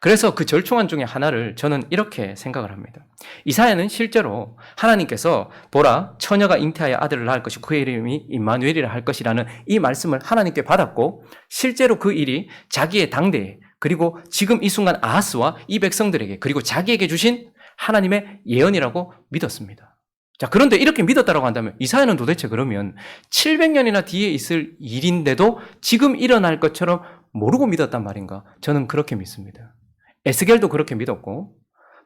그래서 그 절충안 중에 하나를 저는 이렇게 생각을 합니다. 이사야는 실제로 하나님께서 보라 처녀가 잉태하여 아들을 낳을 것이고 그의 이름이 임마누엘이라 할 것이라는 이 말씀을 하나님께 받았고 실제로 그 일이 자기의 당대에 그리고 지금 이 순간 아하스와 이 백성들에게 그리고 자기에게 주신 하나님의 예언이라고 믿었습니다. 자, 그런데 이렇게 믿었다고 한다면 이사야는 도대체 그러면 700년이나 뒤에 있을 일인데도 지금 일어날 것처럼 모르고 믿었단 말인가? 저는 그렇게 믿습니다. 에스겔도 그렇게 믿었고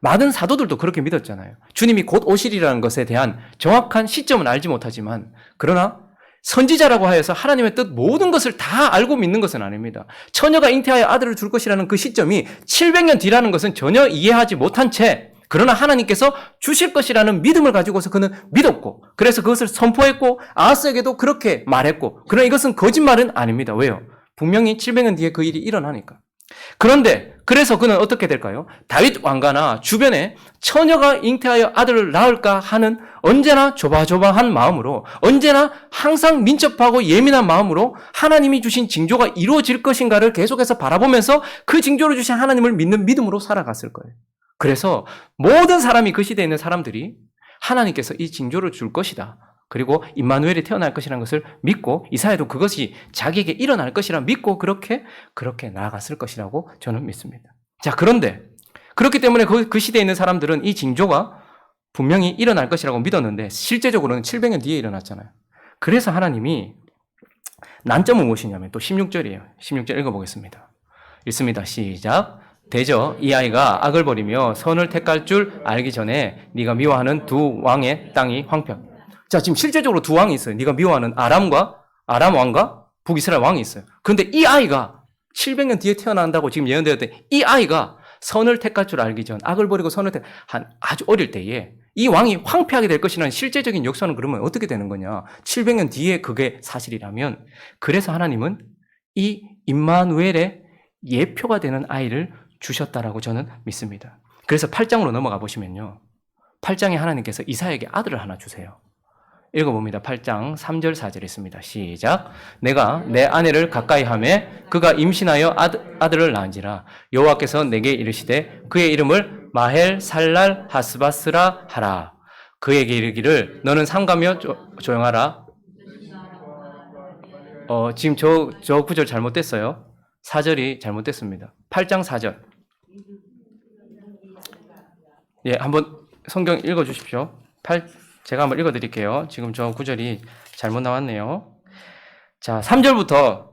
많은 사도들도 그렇게 믿었잖아요. 주님이 곧 오시리라는 것에 대한 정확한 시점은 알지 못하지만 그러나 선지자라고 하여서 하나님의 뜻 모든 것을 다 알고 믿는 것은 아닙니다. 처녀가 잉태하여 아들을 줄 것이라는 그 시점이 700년 뒤라는 것은 전혀 이해하지 못한 채 그러나 하나님께서 주실 것이라는 믿음을 가지고서 그는 믿었고 그래서 그것을 선포했고 아하스에게도 그렇게 말했고 그러나 이것은 거짓말은 아닙니다. 왜요? 분명히 700년 뒤에 그 일이 일어나니까. 그런데 그래서 그는 어떻게 될까요? 다윗 왕가나 주변에 처녀가 잉태하여 아들을 낳을까 하는 언제나 조바조바한 마음으로 언제나 항상 민첩하고 예민한 마음으로 하나님이 주신 징조가 이루어질 것인가를 계속해서 바라보면서 그 징조를 주신 하나님을 믿는 믿음으로 살아갔을 거예요. 그래서 모든 사람이 그 시대에 있는 사람들이 하나님께서 이 징조를 줄 것이다. 그리고 임마누엘이 태어날 것이라는 것을 믿고 이사야도 그것이 자기에게 일어날 것이라 믿고 그렇게 나아갔을 것이라고 저는 믿습니다. 자, 그런데 그렇기 때문에 그 시대에 있는 사람들은 이 징조가 분명히 일어날 것이라고 믿었는데 실제적으로는 700년 뒤에 일어났잖아요. 그래서 하나님이 난점은 무엇이냐면 또 16절이에요. 16절 읽어보겠습니다. 읽습니다. 시작. 대저 이 아이가 악을 버리며 선을 택할 줄 알기 전에 네가 미워하는 두 왕의 땅이 황폐하게. 자, 지금 실제적으로 두 왕이 있어요. 네가 미워하는 아람 왕과 북이스라엘 왕이 있어요. 그런데 이 아이가 700년 뒤에 태어난다고 지금 예언되었대. 이 아이가 선을 택할 줄 알기 전, 악을 버리고 선을 한 아주 어릴 때에 이 왕이 황폐하게 될 것이라는 실제적인 역사는 그러면 어떻게 되는 거냐? 700년 뒤에 그게 사실이라면 그래서 하나님은 이 임마누엘의 예표가 되는 아이를 주셨다라고 저는 믿습니다. 그래서 8장으로 넘어가 보시면요. 8장에 하나님께서 이사야에게 아들을 하나 주세요. 읽어봅니다. 8장 3절 4절 있습니다. 시작. 내가 내 아내를 가까이 하매 그가 임신하여 아들을 낳은지라 여호와께서 내게 이르시되 그의 이름을 마헬 살랄 하스바스라 하라. 그에게 이르기를 너는 삼가며 조용하라. 지금 저 구절 잘못됐어요. 4절이 잘못됐습니다. 8장 4절. 예, 한번 성경 읽어주십시오. 제가 한번 읽어드릴게요. 지금 저 구절이 잘못 나왔네요. 자, 3절부터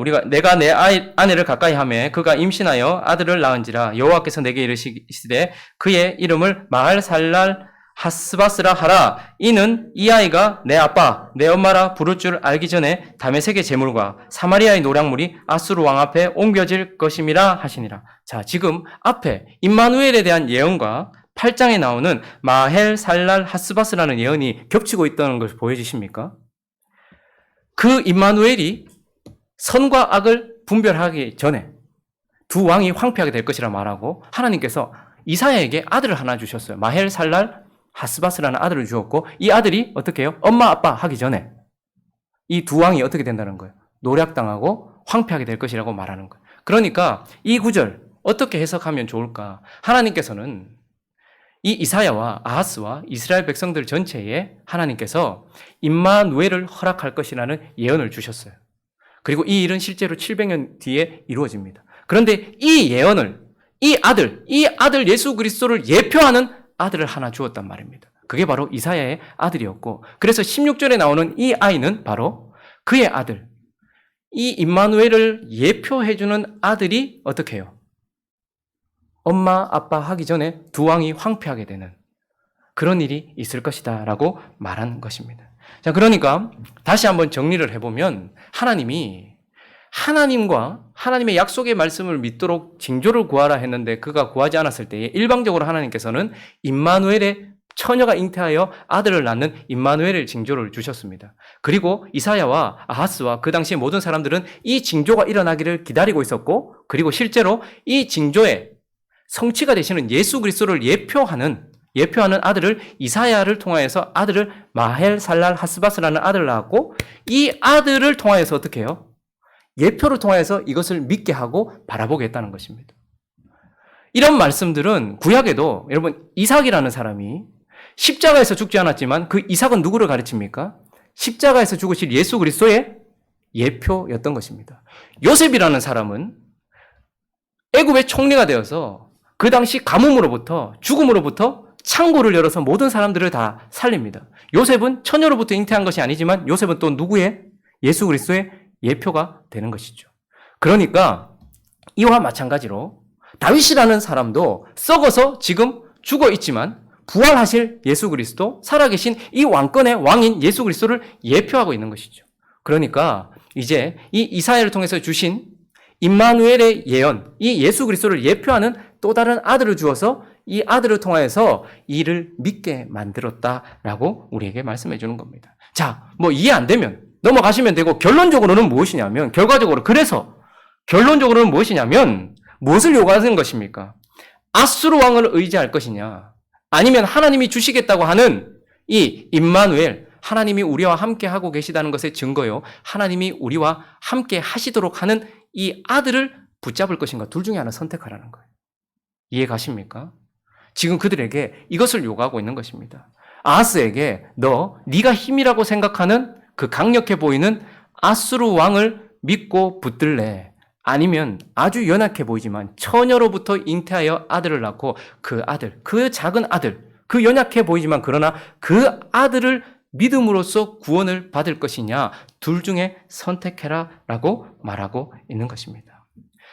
우리가 내가 내 아내를 가까이 하매 그가 임신하여 아들을 낳은지라 여호와께서 내게 이르시되 그의 이름을 마할살랄 하스바스라 하라. 이는 이 아이가 내 아빠 내 엄마라 부를 줄 알기 전에 다메섹의 제물과 사마리아의 노략물이 아수르 왕 앞에 옮겨질 것임이라 하시니라. 자, 지금 앞에 임마누엘에 대한 예언과 8장에 나오는 마헬 살랄 하스바스라는 예언이 겹치고 있다는 것을 보여주십니까? 그 임마누엘이 선과 악을 분별하기 전에 두 왕이 황폐하게 될 것이라 말하고 하나님께서 이사야에게 아들을 하나 주셨어요. 마헬 살랄 하스바스라는 아들을 주었고 이 아들이 어떻게 해요? 엄마 아빠 하기 전에 이 두 왕이 어떻게 된다는 거예요? 노략당하고 황폐하게 될 것이라고 말하는 거예요. 그러니까 이 구절 어떻게 해석하면 좋을까? 하나님께서는 이 이사야와 아하스와 이스라엘 백성들 전체에 하나님께서 임마누엘을 허락할 것이라는 예언을 주셨어요. 그리고 이 일은 실제로 700년 뒤에 이루어집니다. 그런데 이 예언을 이 아들 예수 그리스도를 예표하는 아들을 하나 주었단 말입니다. 그게 바로 이사야의 아들이었고, 그래서 16절에 나오는 이 아이는 바로 그의 아들, 이 임마누엘을 예표해주는 아들이 어떻게 해요? 엄마, 아빠 하기 전에 두 왕이 황폐하게 되는 그런 일이 있을 것이다 라고 말한 것입니다. 자, 그러니까 다시 한번 정리를 해보면 하나님이 하나님과 하나님의 약속의 말씀을 믿도록 징조를 구하라 했는데 그가 구하지 않았을 때에 일방적으로 하나님께서는 임마누엘의 처녀가 잉태하여 아들을 낳는 임마누엘의 징조를 주셨습니다. 그리고 이사야와 아하스와 그 당시의 모든 사람들은 이 징조가 일어나기를 기다리고 있었고, 그리고 실제로 이 징조의 성취가 되시는 예수 그리스도를 예표하는 아들을 이사야를 통하여서 아들을 마헬살랄 하스바스라는 아들을 낳았고, 이 아들을 통하여서 어떻게 해요? 예표를 통하여서 이것을 믿게 하고 바라보게 했다는 것입니다. 이런 말씀들은 구약에도 여러분 이삭이라는 사람이 십자가에서 죽지 않았지만 그 이삭은 누구를 가르칩니까? 십자가에서 죽으실 예수 그리스도의 예표였던 것입니다. 요셉이라는 사람은 애굽의 총리가 되어서 그 당시 가뭄으로부터 죽음으로부터 창고를 열어서 모든 사람들을 다 살립니다. 요셉은 처녀로부터 잉태한 것이 아니지만 요셉은 또 누구의? 예수 그리스도의 예표가 되는 것이죠. 그러니까 이와 마찬가지로 다윗이라는 사람도 썩어서 지금 죽어 있지만 부활하실 예수 그리스도, 살아계신 이 왕권의 왕인 예수 그리스도를 예표하고 있는 것이죠. 그러니까 이제 이 이사야를 통해서 주신 임마누엘의 예언, 이 예수 그리스도를 예표하는 또 다른 아들을 주어서 이 아들을 통하여서 이를 믿게 만들었다라고 우리에게 말씀해 주는 겁니다. 자, 뭐 이해 안 되면 넘어가시면 되고, 결론적으로는 무엇이냐면, 결론적으로는 무엇이냐면 무엇을 요구하는 것입니까? 아수르 왕을 의지할 것이냐, 아니면 하나님이 주시겠다고 하는 이 임마누엘, 하나님이 우리와 함께 하고 계시다는 것의 증거요, 하나님이 우리와 함께 하시도록 하는 이 아들을 붙잡을 것인가, 둘 중에 하나 선택하라는 거예요. 이해 가십니까? 지금 그들에게 이것을 요구하고 있는 것입니다. 아하스에게 네가 힘이라고 생각하는 그 강력해 보이는 아수르 왕을 믿고 붙들래? 아니면 아주 연약해 보이지만 처녀로부터 잉태하여 아들을 낳고 그 아들, 그 작은 아들, 그 연약해 보이지만 그러나 그 아들을 믿음으로써 구원을 받을 것이냐, 둘 중에 선택해라 라고 말하고 있는 것입니다.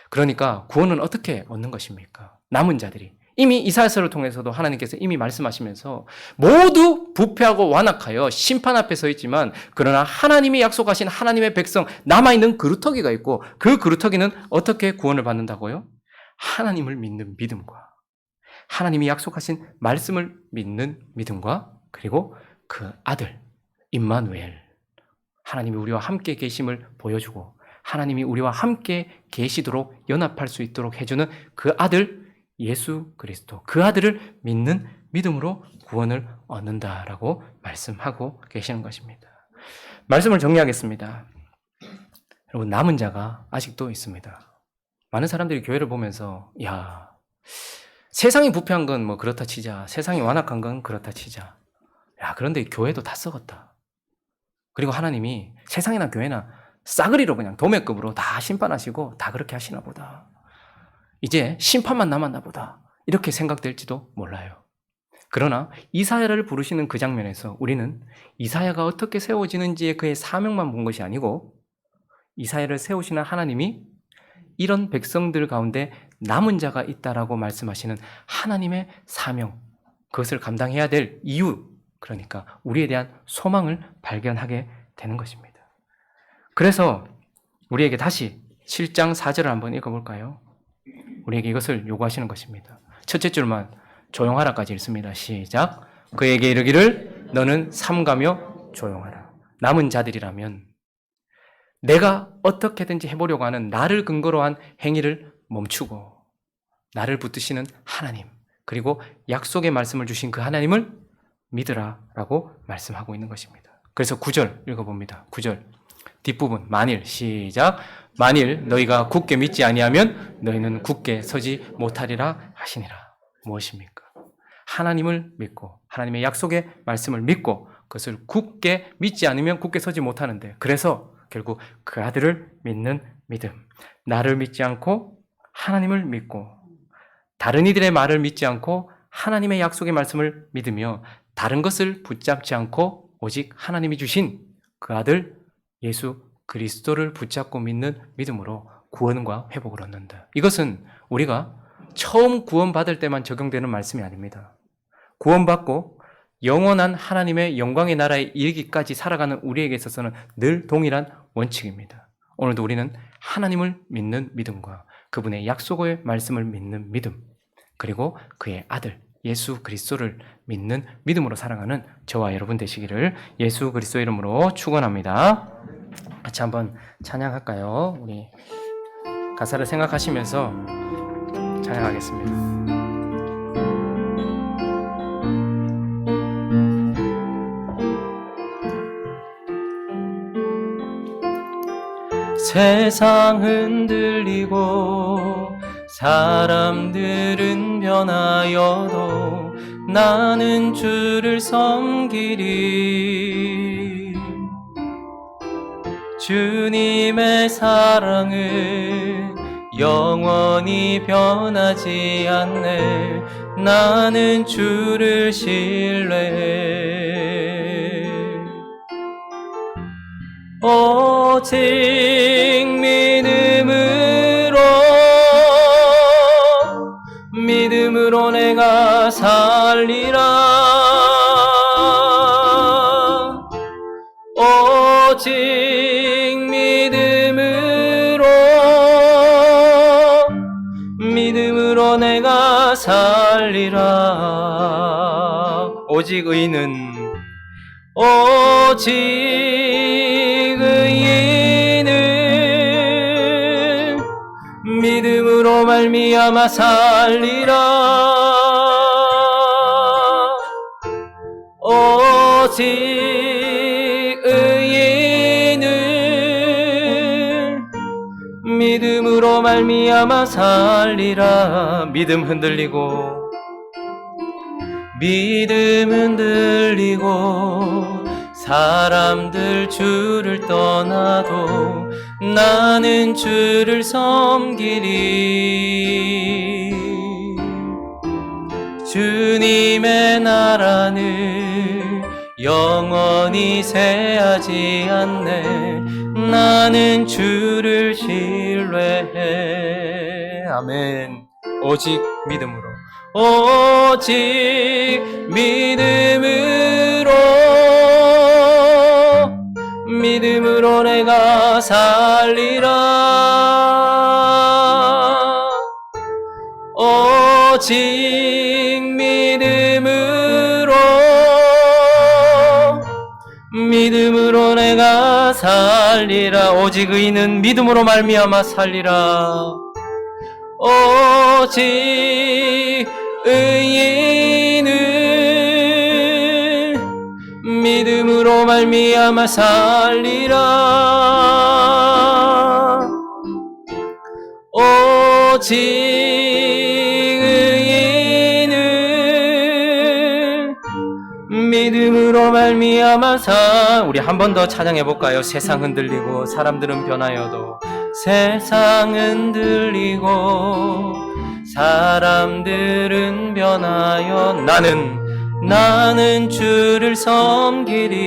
그러니까 구원은 어떻게 얻는 것입니까? 남은 자들이 이미 이사야서를 통해서도 하나님께서 이미 말씀하시면서 모두 부패하고 완악하여 심판 앞에 서 있지만, 그러나 하나님이 약속하신 하나님의 백성, 남아있는 그루터기가 있고, 그 그루터기는 어떻게 구원을 받는다고요? 하나님을 믿는 믿음과, 하나님이 약속하신 말씀을 믿는 믿음과, 그리고 그 아들 임마누엘, 하나님이 우리와 함께 계심을 보여주고 하나님이 우리와 함께 계시도록 연합할 수 있도록 해주는 그 아들 예수 그리스도, 그 아들을 믿는 믿음으로 구원을 얻는다라고 말씀하고 계시는 것입니다. 말씀을 정리하겠습니다. 여러분, 남은 자가 아직도 있습니다. 많은 사람들이 교회를 보면서 세상이 부패한 건 뭐 그렇다 치자, 세상이 완악한 건 그렇다 치자, 그런데 교회도 다 썩었다. 그리고 하나님이 세상이나 교회나 싸그리로 그냥 도매급으로 다 심판하시고 다 그렇게 하시나 보다, 이제 심판만 남았나 보다, 이렇게 생각될지도 몰라요. 그러나 이사야를 부르시는 그 장면에서 우리는 이사야가 어떻게 세워지는지의 그의 사명만 본 것이 아니고, 이사야를 세우시는 하나님이 이런 백성들 가운데 남은 자가 있다라고 말씀하시는 하나님의 사명, 그것을 감당해야 될 이유, 그러니까 우리에 대한 소망을 발견하게 되는 것입니다. 그래서 우리에게 다시 7장 4절을 한번 읽어볼까요? 우리에게 이것을 요구하시는 것입니다. 첫째 줄만 조용하라까지 읽습니다. 시작. 그에게 이르기를 너는 삼가며 조용하라. 남은 자들이라면 내가 어떻게든지 해보려고 하는 나를 근거로 한 행위를 멈추고 나를 붙드시는 하나님, 그리고 약속의 말씀을 주신 그 하나님을 믿으라라고 말씀하고 있는 것입니다. 그래서 9절 읽어봅니다. 9절 뒷부분, 만일, 시작. 만일 너희가 굳게 믿지 아니하면 너희는 굳게 서지 못하리라 하시니라. 무엇입니까? 하나님을 믿고 하나님의 약속의 말씀을 믿고 그것을 굳게 믿지 않으면 굳게 서지 못하는데, 그래서 결국 그 아들을 믿는 믿음, 나를 믿지 않고 하나님을 믿고 다른 이들의 말을 믿지 않고 하나님의 약속의 말씀을 믿으며 다른 것을 붙잡지 않고 오직 하나님이 주신 그 아들 예수 그리스도를 붙잡고 믿는 믿음으로 구원과 회복을 얻는다. 이것은 우리가 처음 구원받을 때만 적용되는 말씀이 아닙니다. 구원받고 영원한 하나님의 영광의 나라에 이르기까지 살아가는 우리에게 있어서는 늘 동일한 원칙입니다. 오늘도 우리는 하나님을 믿는 믿음과 그분의 약속의 말씀을 믿는 믿음, 그리고 그의 아들 예수 그리스도를 믿는 믿음으로 살아가는 저와 여러분 되시기를 예수 그리스도 이름으로 축원합니다. 같이 한번 찬양할까요? 우리 가사를 생각하시면서 찬양하겠습니다. 세상 흔들리고 사람들은 변하여도 나는 주를 섬기리. 주님의 사랑은 영원히 변하지 않네. 나는 주를 신뢰해. 오직 믿음으로 내가 살리라. 오직 믿음으로 내가 살리라. 오직 의인은 믿음으로 말미암아 살리라. 오직 의인은 믿음으로 말미암아 살리라. 믿음 흔들리고 사람들 주를 떠나도 나는 주를 섬기리. 주님의 나라는 영원히 쇠하지 않네. 나는 주를 신뢰해. 아멘. 오직 믿음으로, 오직 믿음으로 내가 살리라. 오직 믿음으로 내가 살리라. 오직 의인은 믿음으로 말미암아 살리라. 오직 의인은 믿음으로 말미암아 살리라. 오직 의인은 믿음으로 말미암아 우리 한 번 더 찬양해 볼까요? 세상 흔들리고 사람들은 변하여도, 세상 흔들리고 사람들은 변하여 나는 주를 섬기리.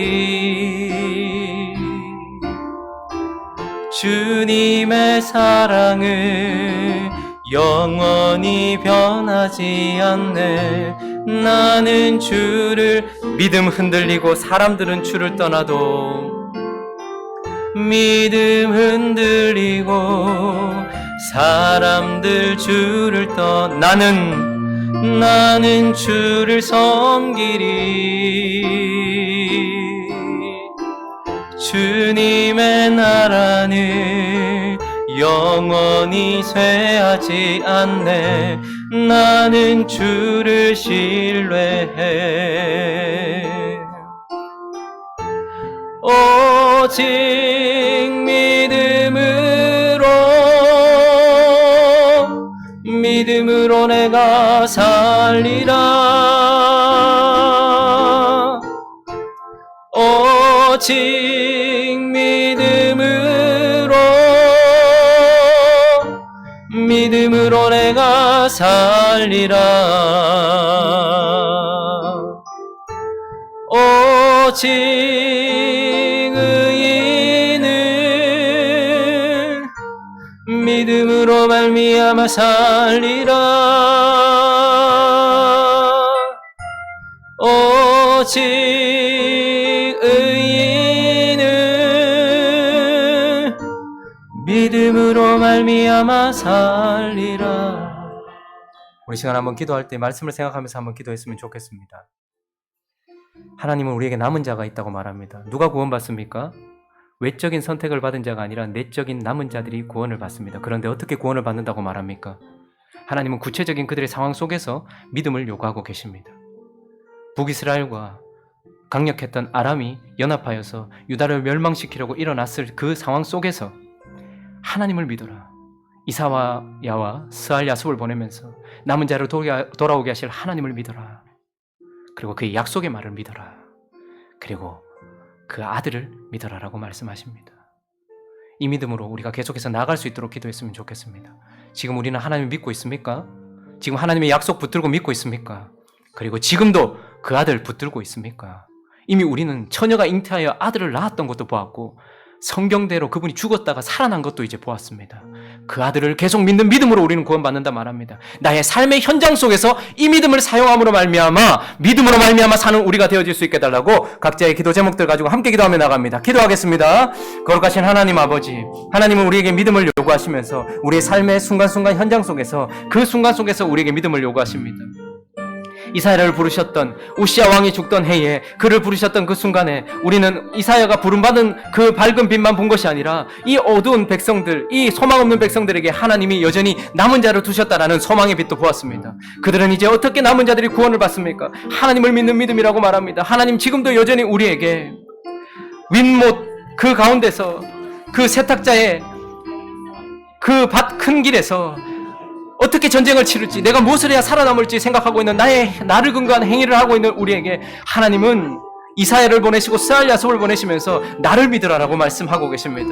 주님의 사랑은 영원히 변하지 않네. 나는 주를 믿음 흔들리고 사람들은 주를 떠나도, 믿음 흔들리고 사람들 주를 나는 주를 섬기리. 주님의 나라는 영원히 쇠하지 않네. 나는 주를 신뢰해. 오직 믿음으로 내가 살리라. 오직 믿음으로 내가 살리라. 오직 의인은 믿음으로 말미암아 살리라. 오직 의인은 믿음으로 말미암아 살리라. 우리 시간 한번 기도할 때 말씀을 생각하면서 한번 기도했으면 좋겠습니다. 하나님은 우리에게 남은 자가 있다고 말합니다. 누가 구원받습니까? 외적인 선택을 받은 자가 아니라 내적인 남은 자들이 구원을 받습니다. 그런데 어떻게 구원을 받는다고 말합니까? 하나님은 구체적인 그들의 상황 속에서 믿음을 요구하고 계십니다. 북이스라엘과 강력했던 아람이 연합하여서 유다를 멸망시키려고 일어났을 그 상황 속에서 하나님을 믿어라. 이사야와 스알 야숲을 보내면서 남은 자를 돌아오게 하실 하나님을 믿어라. 그리고 그의 약속의 말을 믿어라. 그리고 그 아들을 믿어라라고 말씀하십니다. 이 믿음으로 우리가 계속해서 나아갈 수 있도록 기도했으면 좋겠습니다. 지금 우리는 하나님을 믿고 있습니까? 지금 하나님의 약속 붙들고 믿고 있습니까? 그리고 지금도 그 아들 붙들고 있습니까? 이미 우리는 처녀가 잉태하여 아들을 낳았던 것도 보았고 성경대로 그분이 죽었다가 살아난 것도 이제 보았습니다. 그 아들을 계속 믿는 믿음으로 우리는 구원받는다 말합니다. 나의 삶의 현장 속에서 이 믿음을 사용함으로 말미암아 믿음으로 말미암아 사는 우리가 되어질 수 있게 해달라고 각자의 기도 제목들 가지고 함께 기도하며 나갑니다. 기도하겠습니다. 거룩하신 하나님 아버지, 하나님은 우리에게 믿음을 요구하시면서 우리의 삶의 순간순간 현장 속에서 그 순간 속에서 우리에게 믿음을 요구하십니다. 이사야를 부르셨던 우시아 왕이 죽던 해에 그를 부르셨던 그 순간에 우리는 이사야가 부름받은 그 밝은 빛만 본 것이 아니라 이 어두운 백성들, 이 소망 없는 백성들에게 하나님이 여전히 남은 자를 두셨다라는 소망의 빛도 보았습니다. 그들은 이제 어떻게 남은 자들이 구원을 받습니까? 하나님을 믿는 믿음이라고 말합니다. 하나님 지금도 여전히 우리에게 윗못 그 가운데서 그 세탁자의 그 밭 큰 길에서 어떻게 전쟁을 치를지, 내가 무엇을 해야 살아남을지 생각하고 있는 나를 근거한 행위를 하고 있는 우리에게 하나님은 이사야를 보내시고 스알 야숲을 보내시면서 나를 믿으라라고 말씀하고 계십니다.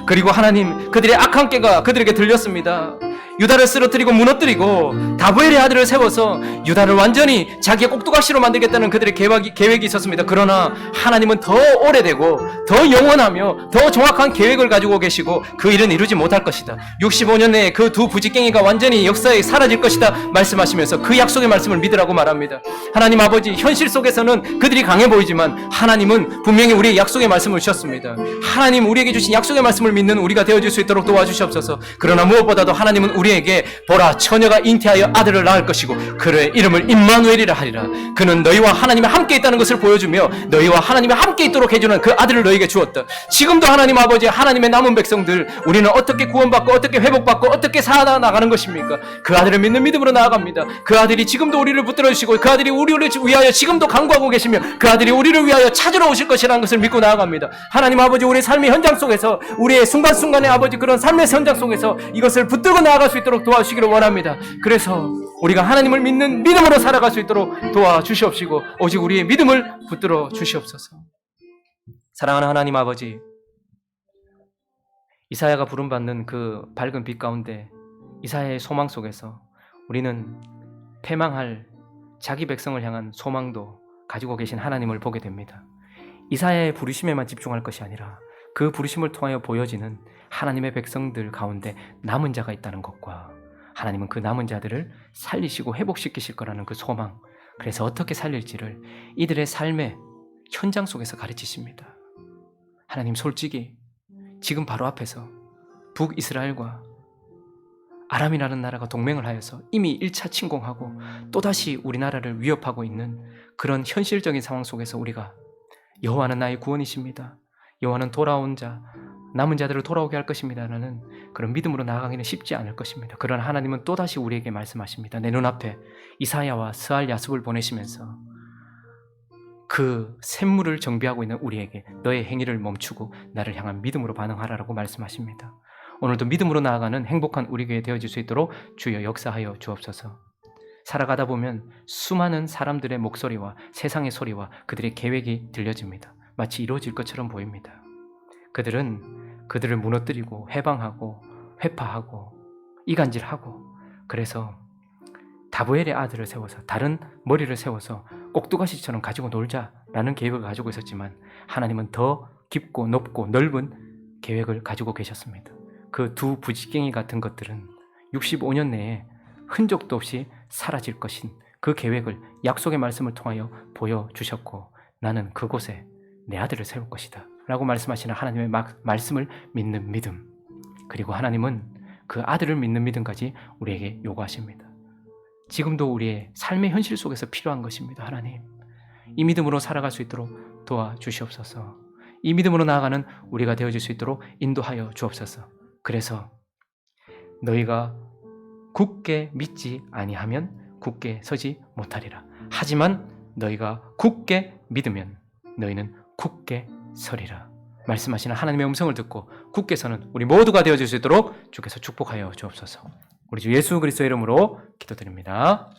그리고 하나님, 그들의 악한 꾀가 그들에게 들렸습니다. 유다를 쓰러뜨리고 무너뜨리고 다보엘의 아들을 세워서 유다를 완전히 자기의 꼭두각시로 만들겠다는 그들의 계획이 있었습니다. 그러나 하나님은 더 오래되고 더 영원하며 더 정확한 계획을 가지고 계시고 그 일은 이루지 못할 것이다. 65년 내에 그 두 부직갱이가 완전히 역사에 사라질 것이다 말씀하시면서 그 약속의 말씀을 믿으라고 말합니다. 하나님 아버지, 현실 속에서는 그들이 강해 보이지만 하나님은 분명히 우리의 약속의 말씀을 주셨습니다. 하나님 우리에게 주신 약속의 말씀을 믿는 우리가 되어줄 수 있도록 도와주시옵소서. 그러나 무엇보다도 하나님은 우리에게 보라, 처녀가 잉태하여 아들을 낳을 것이고 그의 이름을 임마누엘이라 하리라. 그는 너희와 하나님이 함께 있다는 것을 보여주며 너희와 하나님이 함께 있도록 해주는 그 아들을 너희에게 주었다. 지금도 하나님 아버지, 하나님의 남은 백성들, 우리는 어떻게 구원받고 어떻게 회복받고 어떻게 살아나가는 것입니까? 그 아들을 믿는 믿음으로 나아갑니다. 그 아들이 지금도 우리를 붙들어 주시고 그 아들이 우리를 위하여 지금도 간구하고 계시며 그 아들이 우리를 위하여 찾으러 오실 것이라는 것을 믿고 나아갑니다. 하나님 아버지, 우리의 삶의 현장 속에서, 우리의 순간순간의 아버지 그런 삶의 현장 속에서 이것을 붙들고 나아갈 수 있도록 도와주시기를 원합니다. 그래서 우리가 하나님을 믿는 믿음으로 살아갈 수 있도록 도와주시옵시고 오직 우리의 믿음을 붙들어 주시옵소서. 사랑하는 하나님 아버지, 이사야가 부름받는 그 밝은 빛 가운데 이사야의 소망 속에서 우리는 패망할 자기 백성을 향한 소망도 가지고 계신 하나님을 보게 됩니다. 이사야의 부르심에만 집중할 것이 아니라 그 부르심을 통하여 보여지는 하나님의 백성들 가운데 남은 자가 있다는 것과 하나님은 그 남은 자들을 살리시고 회복시키실 거라는 그 소망, 그래서 어떻게 살릴지를 이들의 삶의 현장 속에서 가르치십니다. 하나님, 솔직히 지금 바로 앞에서 북이스라엘과 아람이라는 나라가 동맹을 하여서 이미 1차 침공하고 또다시 우리나라를 위협하고 있는 그런 현실적인 상황 속에서 우리가 여호와는 나의 구원이십니다, 여호와는 돌아온 자, 남은 자들을 돌아오게 할 것입니다 라는 그런 믿음으로 나아가기는 쉽지 않을 것입니다. 그러나 하나님은 또다시 우리에게 말씀하십니다. 내 눈앞에 이사야와 스알 야숲을 보내시면서 그 샘물을 정비하고 있는 우리에게 너의 행위를 멈추고 나를 향한 믿음으로 반응하라고 말씀하십니다. 오늘도 믿음으로 나아가는 행복한 우리 교회 되어질 수 있도록 주여 역사하여 주옵소서. 살아가다 보면 수많은 사람들의 목소리와 세상의 소리와 그들의 계획이 들려집니다. 마치 이루어질 것처럼 보입니다. 그들은 그들을 무너뜨리고 해방하고 회파하고 이간질하고, 그래서 다부엘의 아들을 세워서 다른 머리를 세워서 꼭두가시처럼 가지고 놀자라는 계획을 가지고 있었지만, 하나님은 더 깊고 높고 넓은 계획을 가지고 계셨습니다. 그 두 부지깽이 같은 것들은 65년 내에 흔적도 없이 사라질 것인 그 계획을 약속의 말씀을 통하여 보여주셨고, 나는 그곳에 내 아들을 세울 것이다 라고 말씀하시는 하나님의 말씀을 믿는 믿음, 그리고 하나님은 그 아들을 믿는 믿음까지 우리에게 요구하십니다. 지금도 우리의 삶의 현실 속에서 필요한 것입니다. 하나님, 이 믿음으로 살아갈 수 있도록 도와주시옵소서. 이 믿음으로 나아가는 우리가 되어질 수 있도록 인도하여 주옵소서. 그래서 너희가 굳게 믿지 아니하면 굳게 서지 못하리라. 하지만 너희가 굳게 믿으면 너희는 굳게 서리라. 말씀하시는 하나님의 음성을 듣고 굳게 서는 우리 모두가 되어질 수 있도록 주께서 축복하여 주옵소서. 우리 주 예수 그리스도의 이름으로 기도드립니다.